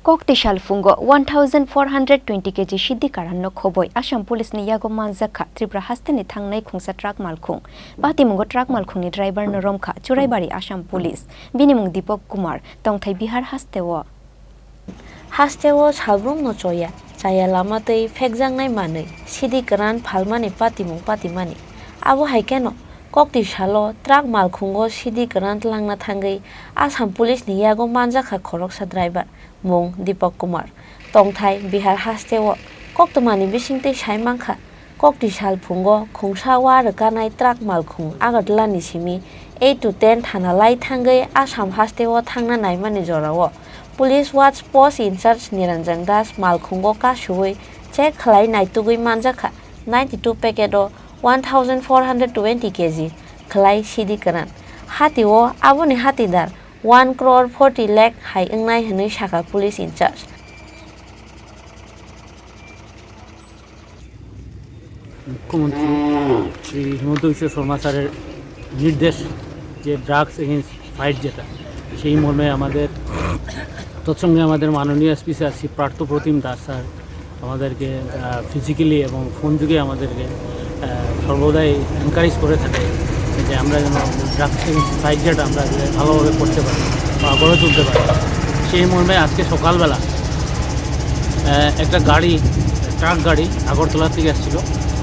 Koktisalo fungo 1420 kg Siddi karanno khoboi Assam police ni yago manjakha Tripura Hasteni Thangnai Khongsa truck Malkhung Patimungo truck Malkhung ni driver no Romkha Churaibari Assam police binimung Deepak Kumar tongthai Bihar Hastewo salbrung no choya chaya lamatei phekjangnai manei Siddi Kwran phalmani patimani abo haikeno Koktisalo truck Malkhungo Siddi Kwran langna thangai Assam police ni yago manjakha khoroksa driver mung Deepak Kumar tongthai Bihar Hastewo koktomani bisingtei saimangkha Koktisalo phungo Khongsa wa rkanai truck Malkhung Agartala ni simi 8 to 10 thana lai thangai Assam Hastewo thangna naimani jorao Police Watch Post in charge Niranjan Das Malkhungo kashui check khlai naitugui manjakha 92 packet o 1420 kg khlai Siddi Kwran hatiwo aboni hatidar 1 crore 40 lakh hai engnai hनै saka police in charge মুখ্যমন্ত্রী শ্রী হিমন্ত বিশ্ব শর্মা স্যারের নির্দেশ যে drugs against fight যেটা সেই মর্মে আমাদের তৎসঙ্গে আমাদের মাননীয় SP sir Shri Parthapratim Das sir আমাদেরকে ফিজিক্যালি এবং ফোন যুগে আমাদেরকে সর্বদাই এনকারেজ করে থাকে যে আমরা যেন ড্রাগস এগেইনস্ট ফাইট যেটা আমরা ভালোভাবে করতে পারি বা গড়ে তুলতে পারি সেই মর্মে আজকে সকালবেলা একটা গাড়ি ট্রাক গাড়ি আগরতলা থেকে আসছিল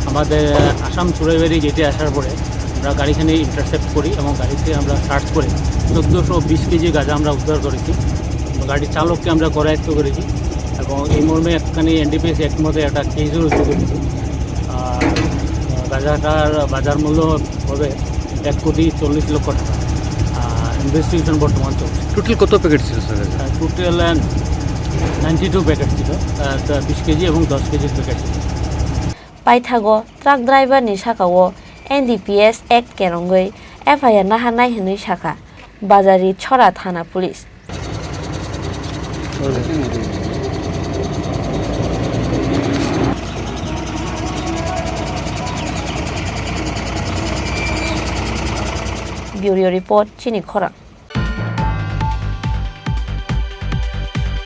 আমাদের আসাম চুরাইবাড়ি গেটে আসার পরে আমরা গাড়িখানে ইন্টারসেপ্ট করি এবং গাড়িতে আমরা সার্চ করে 1420 কেজি গাঁজা আমরা উদ্ধার করেছি গাড়ির চালককে আমরা করায়ত্ত করেছি এবং এই মর্মে একখানি এনডিপিএস অ্যাক্ট মধ্যে একটা কেসও রুজু করেছি আর গাঁজাটার বাজার মূল্য হবে 1,40,00,000 টাকা ইনভেস্টিগেশন বর্তমান চলছে টোটাল কত প্যাকেট ছিল স্যার টোটাল 92 প্যাকেট ছিল 20 কেজি এবং 10 কেজির প্যাকেট ছিল paithago truck driver ni sakao NDPS Act kerongoi FIR nahanai hनै saka Bazari Chora Thana Police Bureau Report Chini Khorang